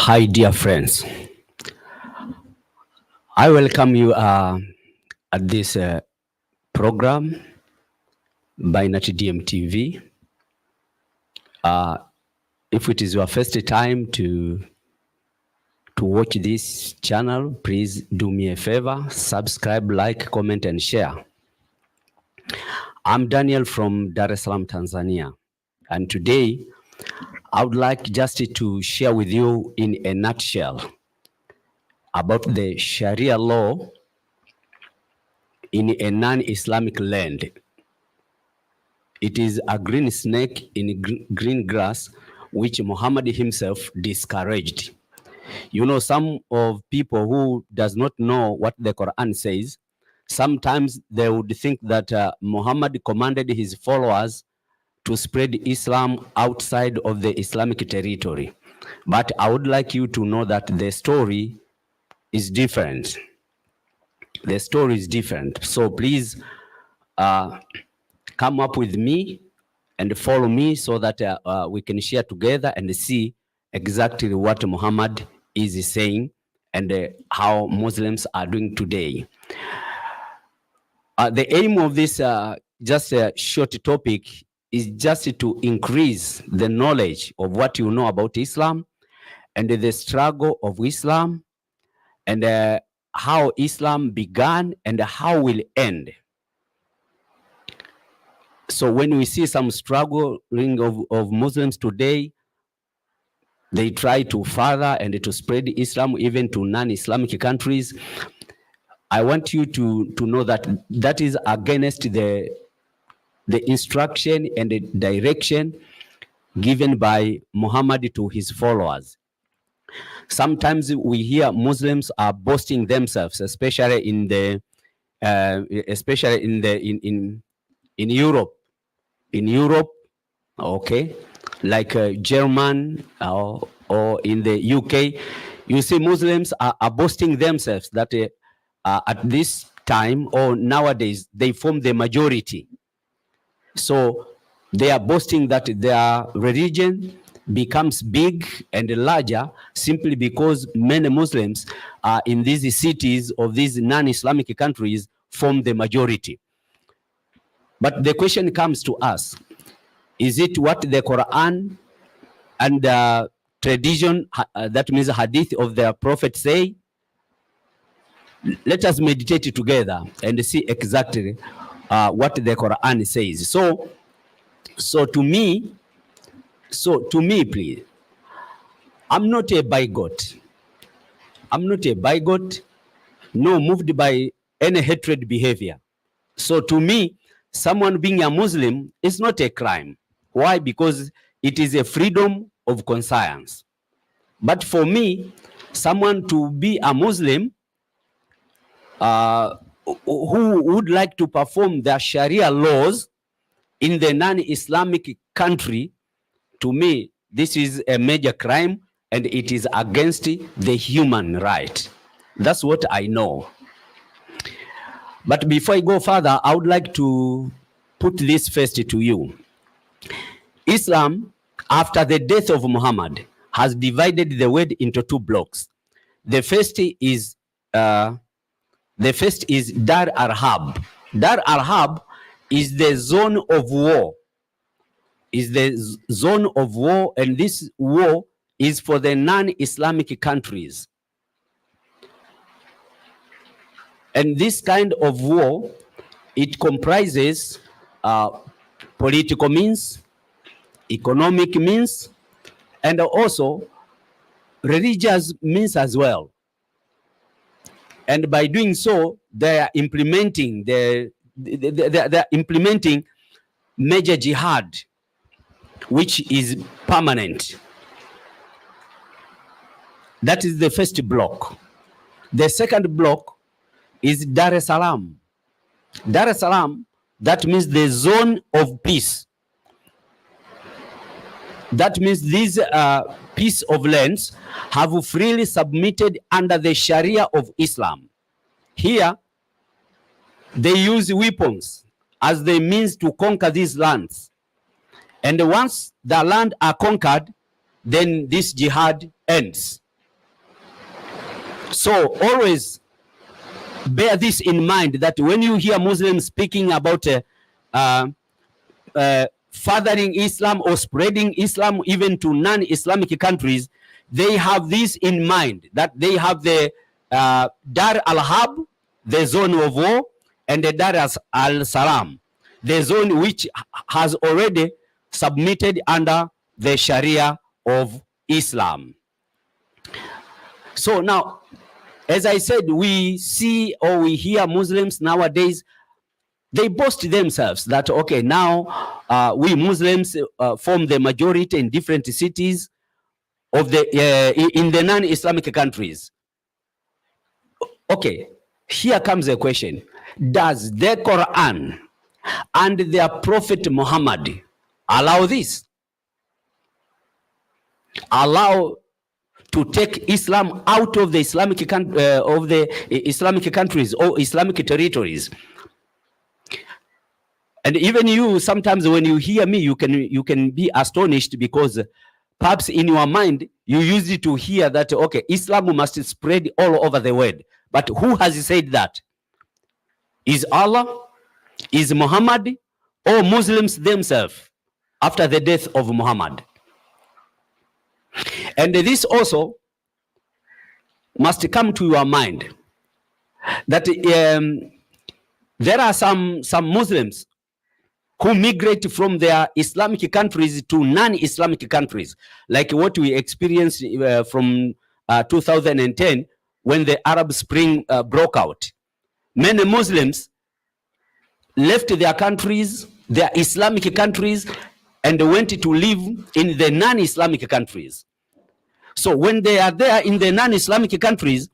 Hi, dear friends. I welcome you at this program by NatDM TV. If it is your first time to watch this channel, please do me a favor, subscribe, like, comment, and share. I'm Daniel from Dar es Salaam, Tanzania, and today I would like just to share with you in a nutshell about the Sharia law in a non-Islamic land. It is a green snake in green grass, which Muhammad himself discouraged. You know, some of people who does not know what the Quran says, sometimes they would think that Muhammad commanded his followers to spread Islam outside of the Islamic territory. But I would like you to know that the story is different. The story is different. So please come up with me and follow me so that we can share together and see exactly what Muhammad is saying and how Muslims are doing today. The aim of this just a short topic is just to increase the knowledge of what you know about Islam and the struggle of Islam and how Islam began and how will end. So when we see some struggling of Muslims today, they try to further and to spread Islam even to non-Islamic countries. I want you to know that that is against the instruction and the direction given by Muhammad to his followers. Sometimes we hear Muslims are boasting themselves, especially in the in Europe. In Europe, okay, like German or in the UK, you see Muslims are boasting themselves that at this time or nowadays they form the majority. So they are boasting that their religion becomes big and larger simply because many Muslims in these cities of these non-Islamic countries form the majority. But the question comes to us, is it what the Quran and tradition, that means hadith of the Prophet say? Let us meditate together and see exactly what the Quran says. So to me, please, I'm not a bigot. I'm not a bigot, no moved by any hatred behavior. So to me, someone being a Muslim is not a crime. Why? Because it is a freedom of conscience. But for me, someone to be a Muslim who would like to perform the Sharia laws in the non-Islamic country, to me, this is a major crime and it is against the human right. That's what I know. But before I go further, I would like to put this first to you. Islam, after the death of Muhammad, has divided the world into two blocks. The first is Dar al-Harb. Dar al-Harb is the zone of war. Is the zone of war, and this war is for the non-Islamic countries. And this kind of war, it comprises political means, economic means, and also religious means as well. And by doing so, they are implementing they are implementing major jihad, which is permanent. That is the first block. The second block is Dar es Salaam. Dar es Salaam, that means the zone of peace. That means these piece of lands have freely submitted under the Sharia of Islam. Here, they use weapons as the means to conquer these lands. And once the land are conquered, then this jihad ends. So always bear this in mind, that when you hear Muslims speaking about furthering Islam or spreading Islam even to non-Islamic countries, they have this in mind, that they have the Dar al-Harb, the zone of war, and the Dar al-Salam, the zone which has already submitted under the Sharia of Islam. So now, as I said, we see or we hear Muslims nowadays, they boast themselves that, okay, now we Muslims form the majority in different cities of the in the non-Islamic countries. Okay, here comes a question. Does the Quran and their Prophet Muhammad allow this? Allow to take Islam out of the Islamic countries or Islamic territories? And even you, sometimes when you hear me, you can be astonished, because perhaps in your mind you used it to hear that, okay, Islam must spread all over the world. But who has said that? Is Allah? Is Muhammad? Or Muslims themselves after the death of Muhammad? And this also must come to your mind, that there are some Muslims who migrate from their Islamic countries to non-Islamic countries, like what we experienced from 2010 when the Arab Spring broke out. Many Muslims left their countries, their Islamic countries, and went to live in the non-Islamic countries. So when they are there in the non-Islamic countries,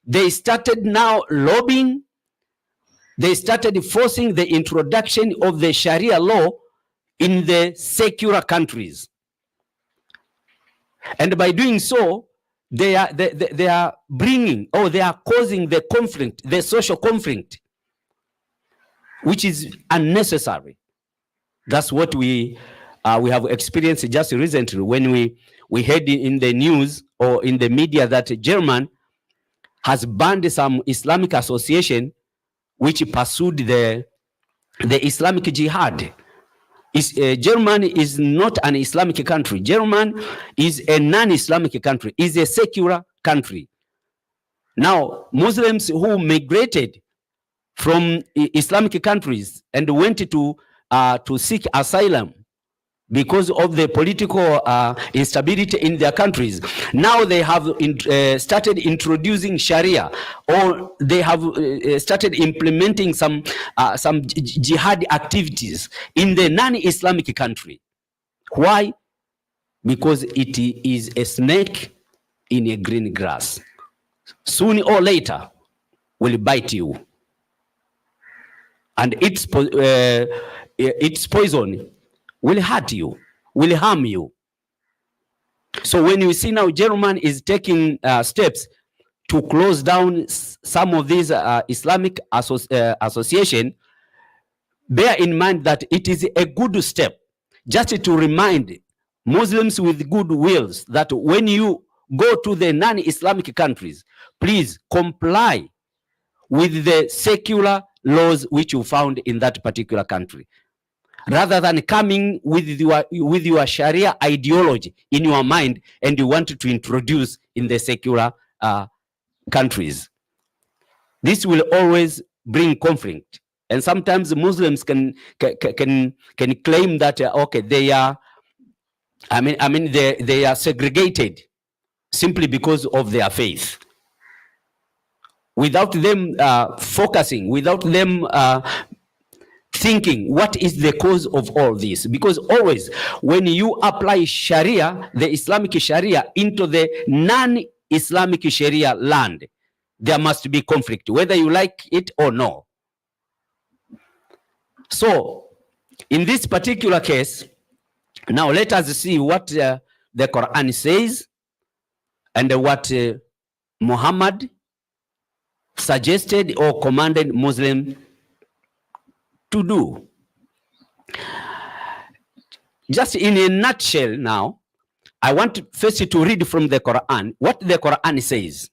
they started now lobbying. They started forcing the introduction of the Sharia law in the secular countries. And by doing so, they are bringing, or they are causing the conflict, the social conflict, which is unnecessary. That's what we have experienced just recently when we heard in the news or in the media that Germany has banned some Islamic association which pursued the Islamic jihad. Germany is not an Islamic country. Germany is a non-Islamic country, is a secular country. Now, Muslims who migrated from Islamic countries and went to seek asylum because of the political instability in their countries, now they have started introducing Sharia, or they have started implementing some jihad activities in the non-Islamic country. Why? Because it is a snake in a green grass. Sooner or later, will bite you, and its poison will hurt you, will harm you. So when you see now Germany is taking steps to close down some of these Islamic association, bear in mind that it is a good step, just to remind Muslims with good wills that when you go to the non-Islamic countries, please comply with the secular laws which you found in that particular country, rather than coming with your Sharia ideology in your mind and you want to introduce in the secular countries. This will always bring conflict, and sometimes Muslims can claim that okay, they are, they are segregated simply because of their faith, without them focusing, without them thinking what is the cause of all this. Because always when you apply Sharia, the Islamic Sharia, into the non-Islamic Sharia land, there must be conflict, whether you like it or no. So in this particular case, now let us see what the Quran says and what Muhammad suggested or commanded Muslims to do. Just in a nutshell now, I want first to read from the Quran what the Quran says.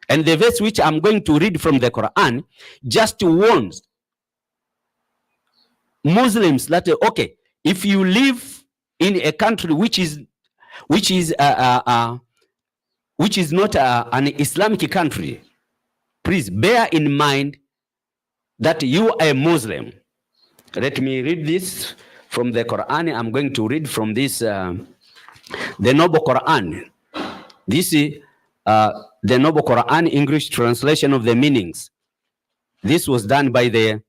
And the verse which I'm going to read from the Quran just warns Muslims that, okay, if you live in a country which is not an Islamic country, please bear in mind that you are a Muslim. Let me read this from the Quran. I'm going to read from this, the Noble Quran. This is the Noble Quran English translation of the meanings. This was done by the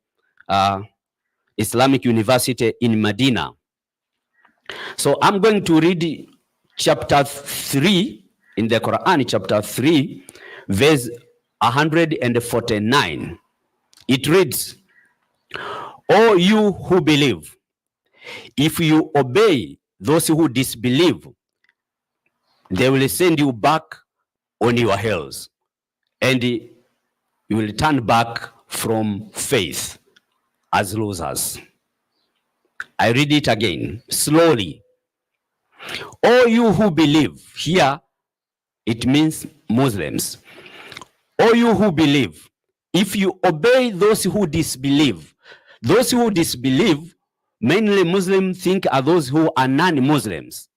Islamic University in Medina. So I'm going to read chapter 3 in the Quran, chapter 3, verse 149. It reads, "O you who believe, if you obey those who disbelieve, they will send you back on your heels, and you will turn back from faith as losers." I read it again, slowly. "All you who believe," here it means Muslims. "All you who believe, if you obey those who disbelieve," those who disbelieve, mainly Muslims think are those who are non-Muslims,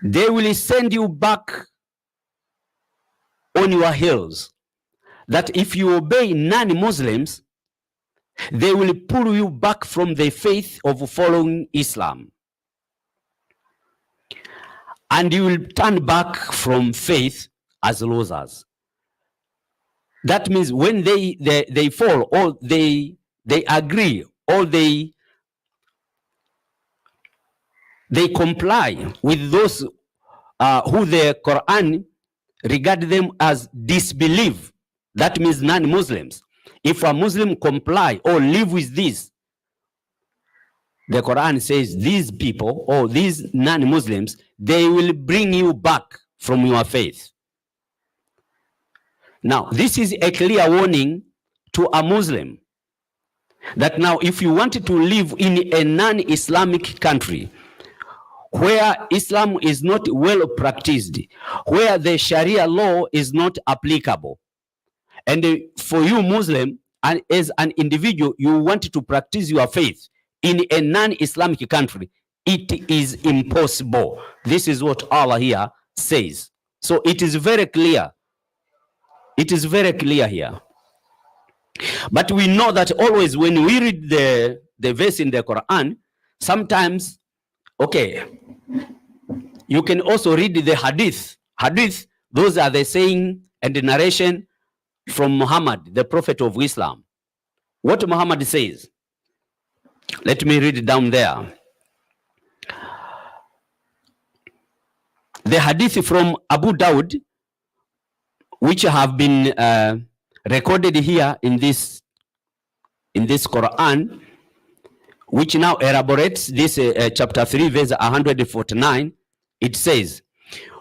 "they will send you back on your heels." That if you obey non-Muslims, they will pull you back from the faith of following Islam, and you will turn back from faith as losers. That means when they fall, or they agree, or they comply with those who the Quran regard them as disbelieve, that means non-Muslims. If a Muslim comply or live with this, the Quran says these people, or these non-Muslims, they will bring you back from your faith. Now, this is a clear warning to a Muslim that now if you want to live in a non-Islamic country where Islam is not well practiced, where the Sharia law is not applicable, and for you Muslim, and as an individual, you want to practice your faith in a non-Islamic country, it is impossible. This is what Allah here says. So it is very clear. It is very clear here. But we know that always when we read the verse in the Quran, sometimes, okay, you can also read the hadith. Hadith, those are the saying and the narration from Muhammad, the prophet of Islam. What Muhammad says. Let me read it down there. The hadith from Abu Dawud, which have been recorded here in this Quran, which now elaborates this chapter 3, verse 149. It says,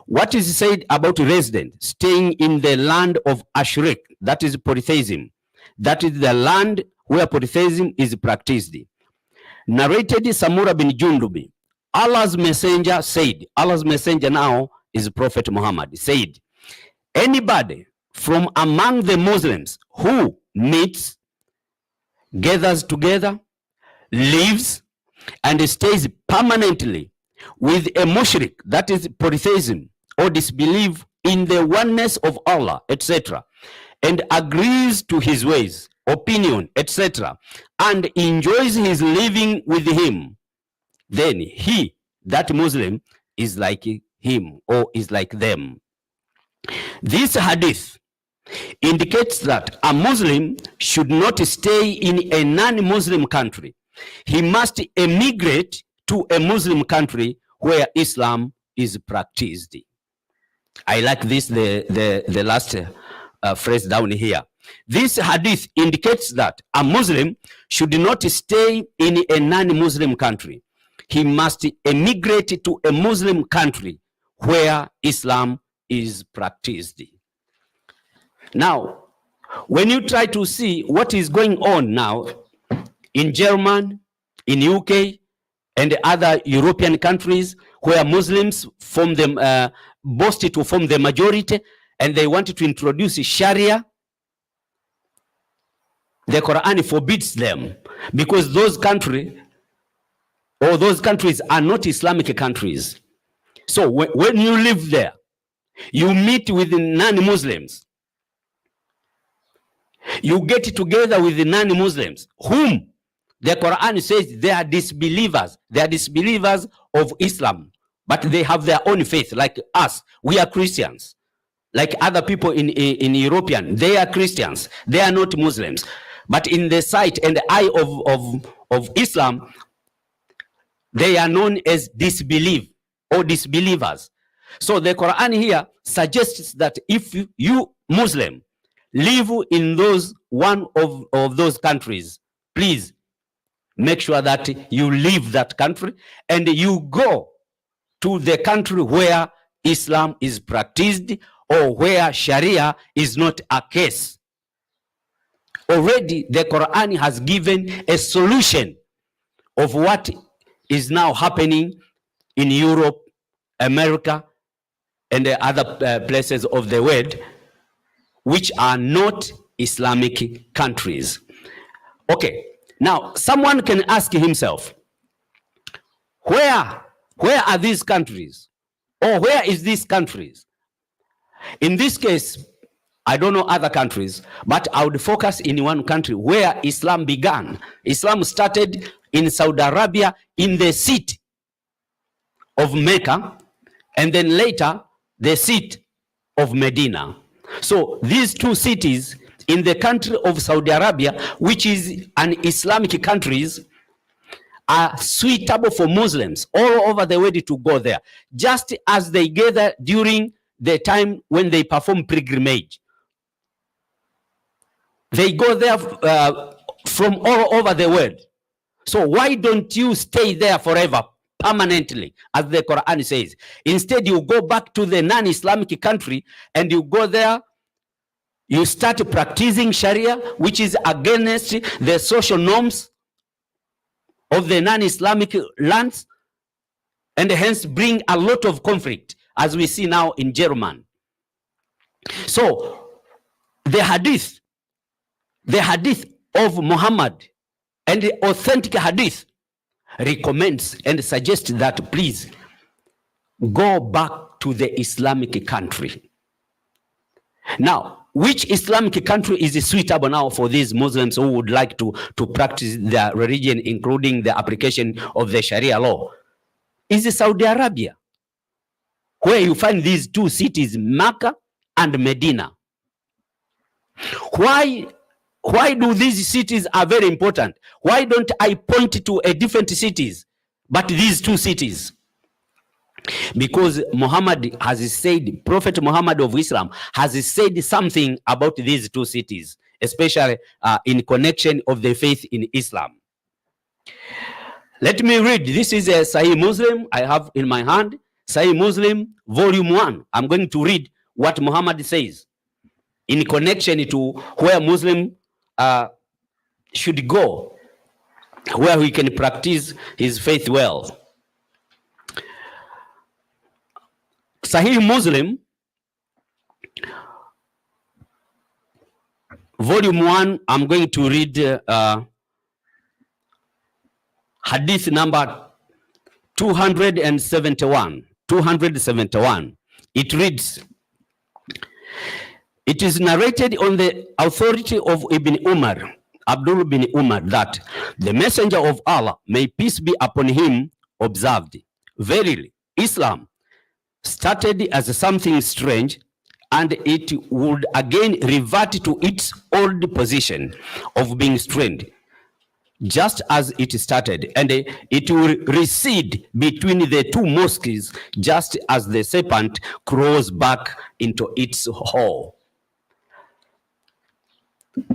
"What is said about resident staying in the land of Ashrik, that is polytheism, that is the land where polytheism is practiced. Narrated Samura bin Jundubi, Allah's messenger said," Allah's messenger now is Prophet Muhammad, said, "Anybody from among the Muslims who meets, gathers together, lives, and stays permanently with a mushrik, that is polytheism, or disbelief in the oneness of Allah, etc., and agrees to his ways, opinion, etc., and enjoys his living with him, then he, that Muslim, is like him or is like them." This hadith indicates that a Muslim should not stay in a non-Muslim country. He must emigrate to a Muslim country where Islam is practiced. I like this, the last phrase down here. This hadith indicates that a Muslim should not stay in a non-Muslim country. He must emigrate to a Muslim country where Islam is practiced. Now, when you try to see what is going on now in Germany, in UK, and other European countries where Muslims form them, boast to form the majority, and they want to introduce Sharia, the Quran forbids them, because those countries are not Islamic countries. So when you live there, you meet with non-Muslims. You get together with the non-Muslims, whom the Quran says they are disbelievers. They are disbelievers of Islam, but they have their own faith, like us. We are Christians. Like other people in European, they are Christians. They are not Muslims. But in the sight and the eye of Islam, they are known as disbelief or disbelievers. So the Quran here suggests that if you Muslim live in one of those countries, please make sure that you leave that country and you go to the country where Islam is practiced or where Sharia is not a case. Already the Quran has given a solution of what is now happening in Europe, America, and the other places of the world, which are not Islamic countries. Okay, now someone can ask himself, where are these countries? Or where is these countries? In this case, I don't know other countries, but I would focus in one country where Islam began. Islam started in Saudi Arabia, in the seat of Mecca, and then later the seat of Medina. So these two cities in the country of Saudi Arabia, which is an Islamic country, are suitable for Muslims all over the world to go there, just as they gather during the time when they perform pilgrimage. They go there from all over the world. So why don't you stay there forever, permanently, as the Quran says? Instead, you go back to the non-Islamic country and you go there, you start practicing Sharia, which is against the social norms of the non-Islamic lands, and hence bring a lot of conflict, as we see now in Germany. So the hadith of Muhammad and the authentic hadith recommends and suggests that please go back to the Islamic country. Now, which Islamic country is suitable now for these Muslims who would like to practice their religion, including the application of the Sharia law? Is Saudi Arabia, where you find these two cities, Mecca and Medina. Why do these cities are very important? Why don't I point to a different cities, but these two cities? Because Muhammad has said, Prophet Muhammad of Islam has said something about these two cities, especially in connection of the faith in Islam. Let me read. This is a Sahih Muslim I have in my hand. Sahih Muslim, volume 1. I'm going to read what Muhammad says in connection to where Muslim should go, where he can practice his faith well. Sahih Muslim, volume 1, I'm going to read hadith number 271. 271. It reads, it is narrated on the authority of Ibn Umar, Abdullah bin Umar, that the Messenger of Allah, may peace be upon him, observed, verily, Islam started as something strange, and it would again revert to its old position of being strange, just as it started, and it will recede between the two mosques, just as the serpent crawls back into its hole.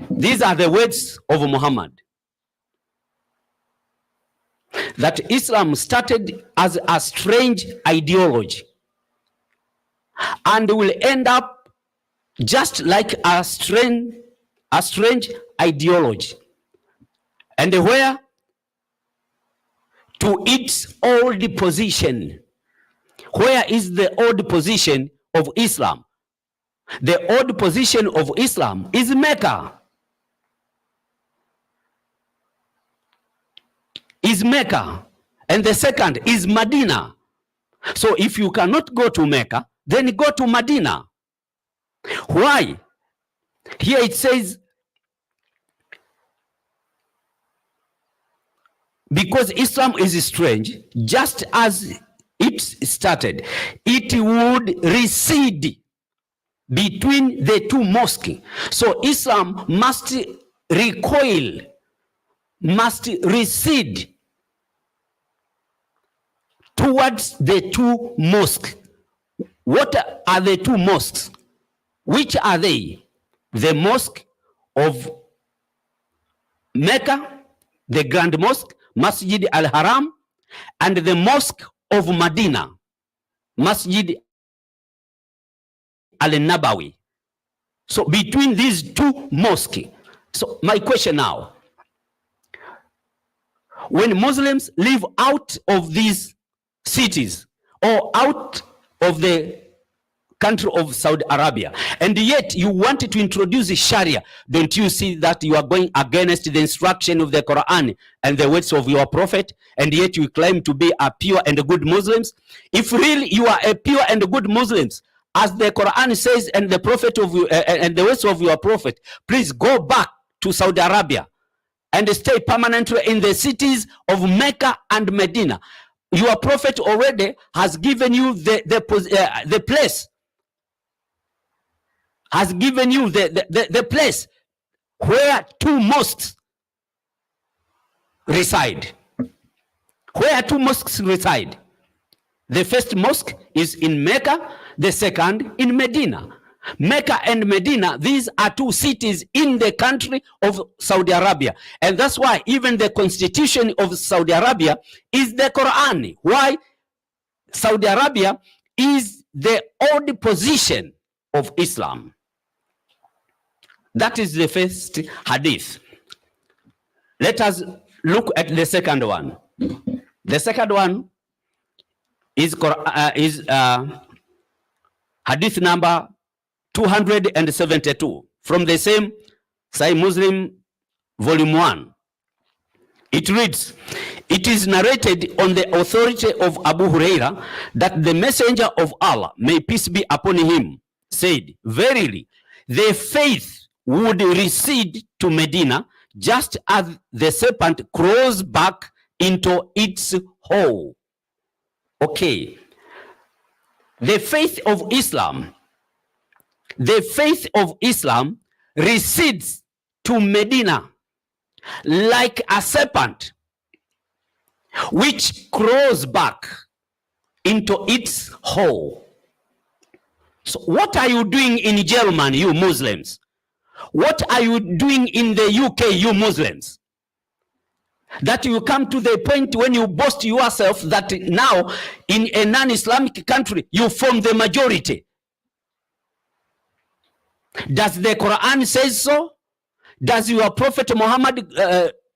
These are the words of Muhammad. That Islam started as a strange ideology and will end up just like a strange ideology, and where to its old position. Where is the old position of Islam? The old position of Islam is Mecca. And the second is Medina. So if you cannot go to Mecca, then go to Medina. Why? Here it says, because Islam is strange, just as it started, it would recede between the two mosques. So Islam must recoil, must recede towards the two mosques. What are the two mosques? Which are they? The mosque of Mecca, the Grand Mosque, Masjid al-Haram, and the mosque of Medina, Masjid al-Nabawi. So between these two mosques. So my question now, when Muslims live out of these cities or out of the country of Saudi Arabia, and yet you wanted to introduce Sharia, don't you see that you are going against the instruction of the Quran and the words of your prophet, and yet you claim to be a pure and good Muslims? If really you are a pure and good Muslims, as the Quran says and the prophet of you and the words of your prophet, please go back to Saudi Arabia and stay permanently in the cities of Mecca and Medina. Your prophet already has given you the place, has given you the place where two mosques reside. Where two mosques reside. The first mosque is in Mecca, the second in Medina. Mecca and Medina, these are two cities in the country of Saudi Arabia. And that's why even the constitution of Saudi Arabia is the Quran. Why? Saudi Arabia is the old position of Islam. That is the first hadith. Let us look at the second one. The second one is hadith number 272 from the same Sahih Muslim volume 1. It reads, it is narrated on the authority of Abu Huraira that the messenger of Allah, may peace be upon him, said, verily, the faith would recede to Medina just as the serpent crawls back into its hole. Okay. The faith of Islam recedes to Medina like a serpent which crawls back into its hole. So what are you doing in Germany, you Muslims? What are you doing in the UK, you Muslims? That you come to the point when you boast yourself that now in a non-Islamic country you form the majority. Does the Quran say so? Does your Prophet Muhammad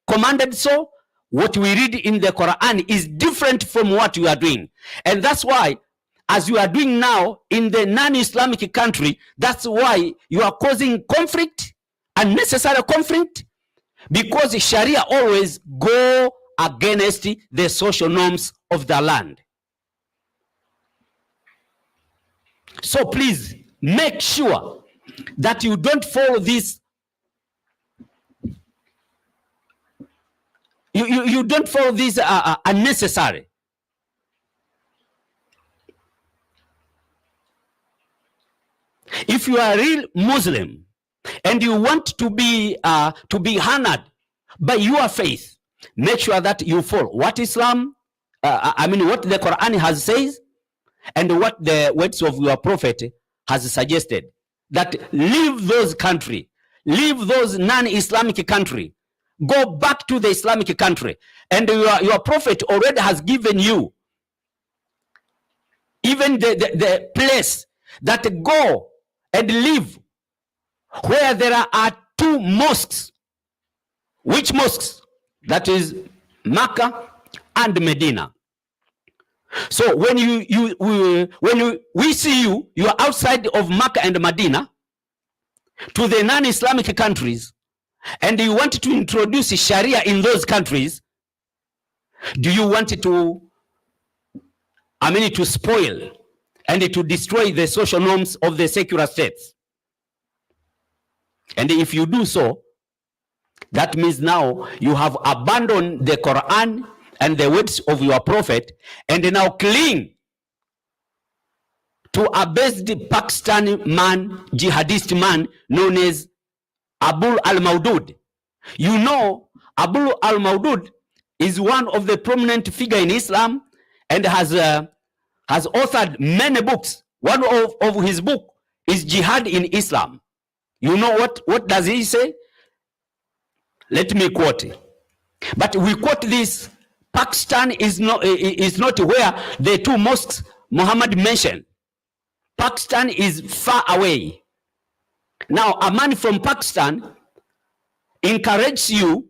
commanded so? What we read in the Quran is different from what you are doing. And that's why, as you are doing now in the non-Islamic country, that's why you are causing conflict, unnecessary conflict, because Sharia always go against the social norms of the land. So please make sure that you don't follow this. You don't follow this unnecessary. If you are a real Muslim and you want to be honored by your faith, make sure that you follow what Islam, what the Quran has says, and what the words of your prophet has suggested. That leave those country, leave those non-Islamic country, go back to the Islamic country, and your prophet already has given you even the place that go and live where there are two mosques. Which mosques? That is Mecca and Medina. So when we see you are outside of Mecca and Medina to the non-Islamic countries, and you want to introduce Sharia in those countries, do you want to, to spoil and to destroy the social norms of the secular states? And if you do so, that means now you have abandoned the Quran and the words of your prophet, and now cling to a based Pakistani man, jihadist man known as Abu al-Maudud. You know, Abu al-Maudud is one of the prominent figure in Islam and has authored many books. One of his book is Jihad in Islam. You know what does he say? Let me quote it. But we quote this: Pakistan is not where the two mosques Muhammad mentioned. Pakistan is far away. Now, a man from Pakistan encourages you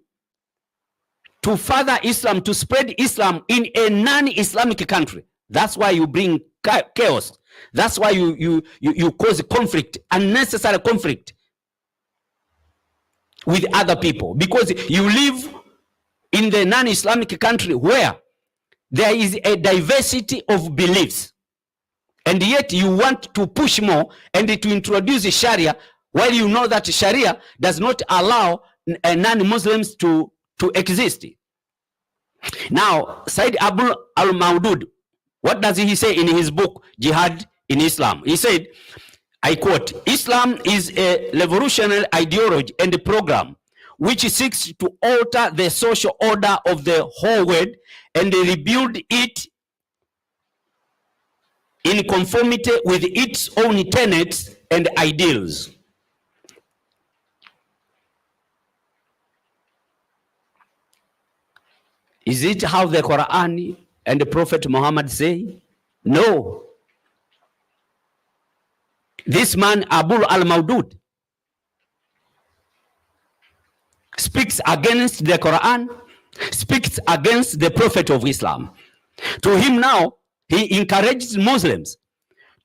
to further Islam, to spread Islam in a non-Islamic country. That's why you bring chaos. That's why you cause conflict, unnecessary conflict with other people, because you live in the non-Islamic country where there is a diversity of beliefs, and yet you want to push more and to introduce Sharia, while you know that Sharia does not allow non-Muslims to exist. Now, Said Abu al-Maudud, what does he say in his book Jihad in Islam? He said, I quote, "Islam is a revolutionary ideology and a program which seeks to alter the social order of the whole world and rebuild it in conformity with its own tenets and ideals." Is it how the Quran and the Prophet Muhammad say? No. This man, Abu al-Maudud, speaks against the Quran, speaks against the Prophet of Islam. To him now, he encourages Muslims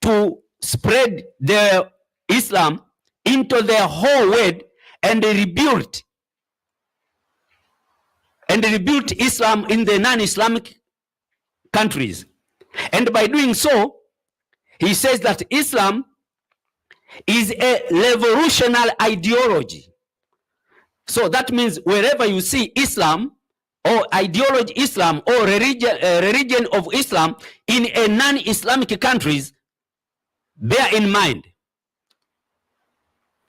to spread their Islam into the whole world and rebuild Islam in the non-Islamic countries. And by doing so, he says that Islam is a revolutionary ideology. So that means wherever you see Islam or ideology Islam or religion of Islam in a non-Islamic countries, bear in mind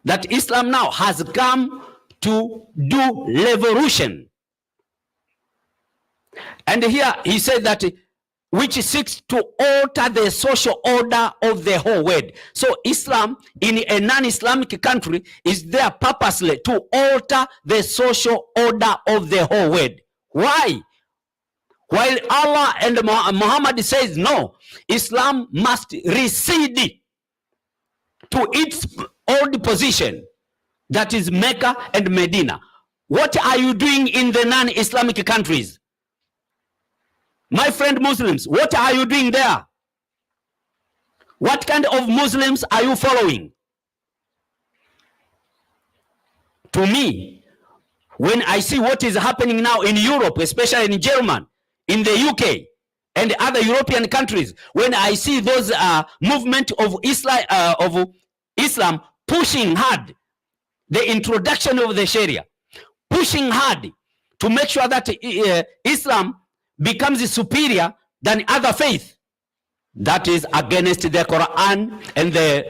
that Islam now has come to do revolution. And here he said that which seeks to alter the social order of the whole world. So Islam in a non-Islamic country is there purposely to alter the social order of the whole world. Why? While Allah and Muhammad says no, Islam must recede to its old position, that is Mecca and Medina. What are you doing in the non-Islamic countries? My friend Muslims, what are you doing there? What kind of Muslims are you following? To me, when I see what is happening now in Europe, especially in Germany, in the UK, and other European countries, when I see those movement of Islam pushing hard the introduction of the Sharia, pushing hard to make sure that Islam becomes superior than other faith, that is against the Quran and the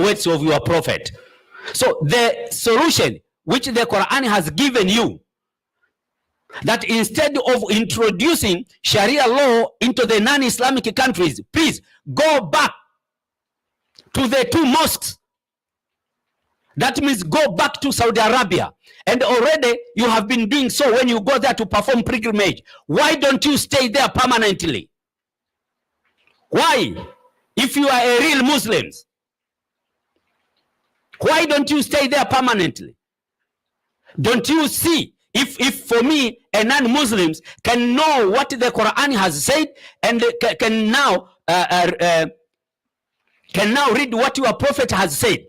words of your prophet. So the solution which the Quran has given you, that instead of introducing Sharia law into the non-Islamic countries, please go back to the two mosques. That means go back to Saudi Arabia. And already you have been doing so when you go there to perform pilgrimage. Why don't you stay there permanently? Why? If you are a real Muslim, why don't you stay there permanently? Don't you see If for me, a non-Muslims can know what the Quran has said and can now read what your prophet has said,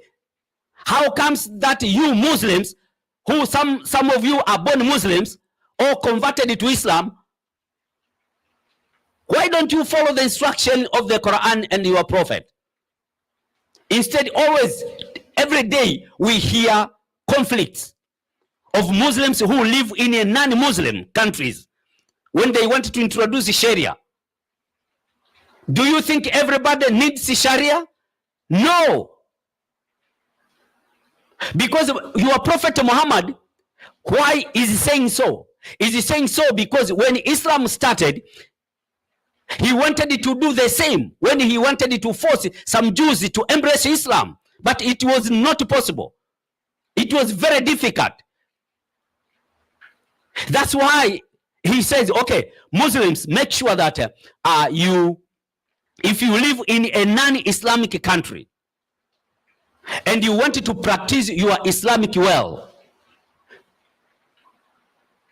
how comes that you Muslims, who some of you are born Muslims or converted to Islam, why don't you follow the instruction of the Quran and your prophet? Instead, always, every day, we hear conflicts of Muslims who live in a non-Muslim countries when they want to introduce Sharia. Do you think everybody needs Sharia? No. Because your prophet Muhammad, why is he saying so? Is he saying so because when Islam started, he wanted to do the same, when he wanted to force some Jews to embrace Islam, but it was not possible. It was very difficult. That's why he says, okay, Muslims, make sure that if you live in a non-Islamic country and you want to practice your Islamic well,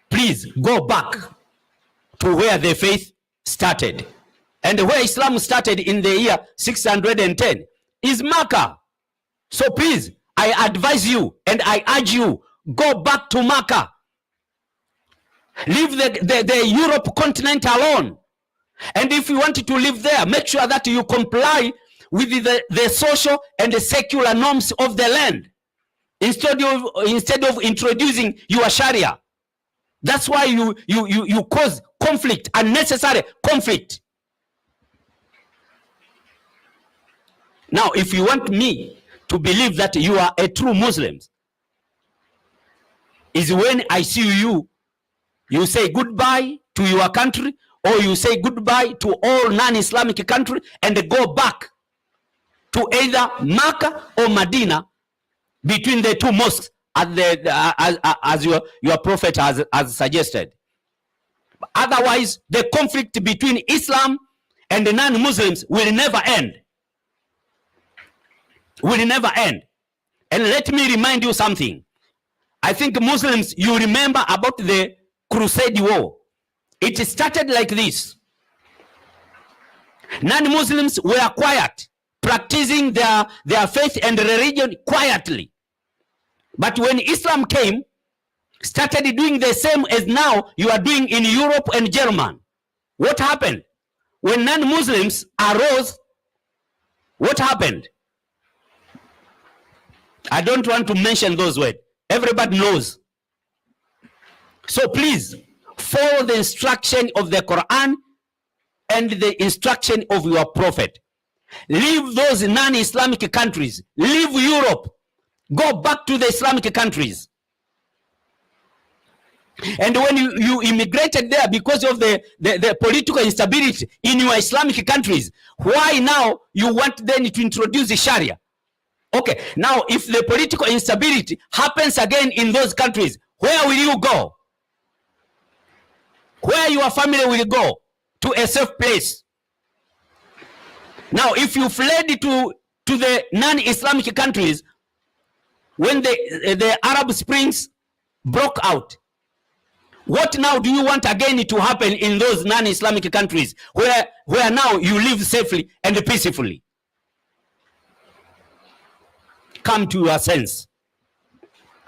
please go back to where the faith started. And where Islam started in the year 610 is Makkah. So please, I advise you and I urge you, go back to Makkah. Leave the Europe continent alone. And if you want to live there, make sure that you comply with the social and the secular norms of the land instead of introducing your Sharia. That's why you cause conflict, unnecessary conflict. Now, if you want me to believe that you are a true Muslim, is when I see you say goodbye to your country, or you say goodbye to all non-Islamic country and go back to either Makkah or Medina, between the two mosques as your prophet has suggested. Otherwise, the conflict between Islam and the non-Muslims will never end. Will never end. And let me remind you something. I think Muslims, you remember about the Crusade War. It started like this. Non-Muslims were quiet, practicing their faith and religion quietly. But when Islam came, started doing the same as now you are doing in Europe and Germany. What happened? When non-Muslims arose, what happened? I don't want to mention those words. Everybody knows. So please, follow the instruction of the Quran and the instruction of your prophet. Leave those non-Islamic countries. Leave Europe. Go back to the Islamic countries. And when you immigrated there because of the political instability in your Islamic countries, why now you want then to introduce the Sharia? Okay, now if the political instability happens again in those countries, where will you go? Where your family will go? To a safe place. Now, if you fled to the non-Islamic countries, when the Arab Springs broke out, what now do you want again to happen in those non-Islamic countries where now you live safely and peacefully? Come to your sense.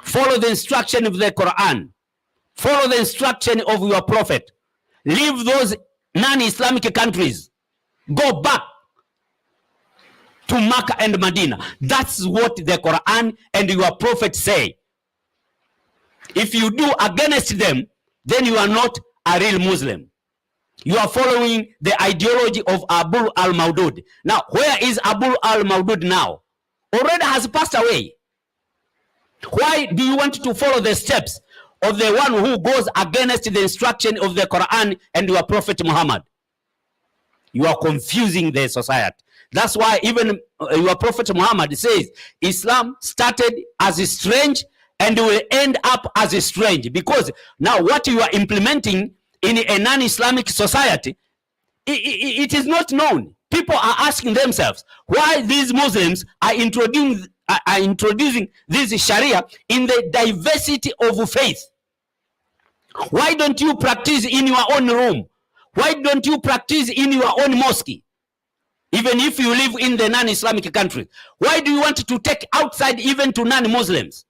Follow the instruction of the Quran. Follow the instruction of your prophet. Leave those non-Islamic countries. Go back to Makkah and Medina. That's what the Quran and your prophet say. If you do against them, then you are not a real Muslim. You are following the ideology of Abu al-Maudud. Now, where is Abu al-Maudud now? Already has passed away. Why do you want to follow the steps of the one who goes against the instruction of the Quran and your prophet Muhammad? You are confusing the society. That's why even your prophet Muhammad says Islam started as strange and will end up as strange, because now what you are implementing in a non-Islamic society, it is not known. People are asking themselves why these Muslims are introducing this Sharia in the diversity of faith. Why don't you practice in your own room? Why don't you practice in your own mosque? Even if you live in the non-Islamic country, why do you want to take outside even to non-Muslims?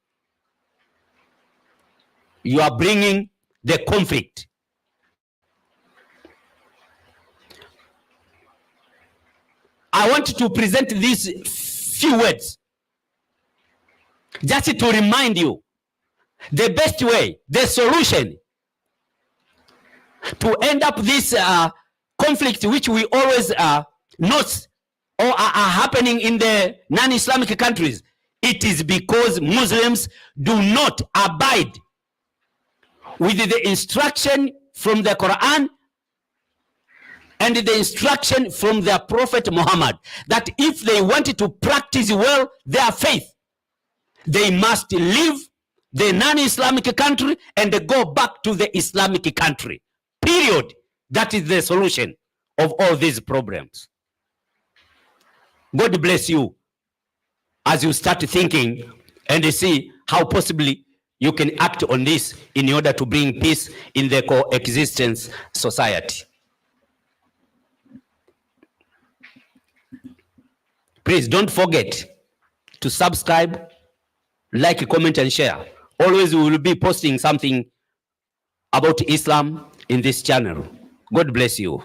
You are bringing the conflict. I want to present these few words just to remind you the best way, the solution to end up this conflict which we always note or are happening in the non-Islamic countries. It is because Muslims do not abide with the instruction from the Quran and the instruction from their Prophet Muhammad, that if they wanted to practice well their faith, they must leave the non-Islamic country and go back to the Islamic country. Period. That is the solution of all these problems. God bless you as you start thinking and see how possibly you can act on this in order to bring peace in the coexistence society. Please don't forget to subscribe, like, comment, and share. Always we will be posting something about Islam in this channel. God bless you.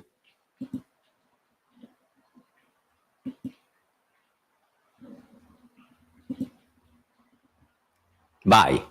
Bye.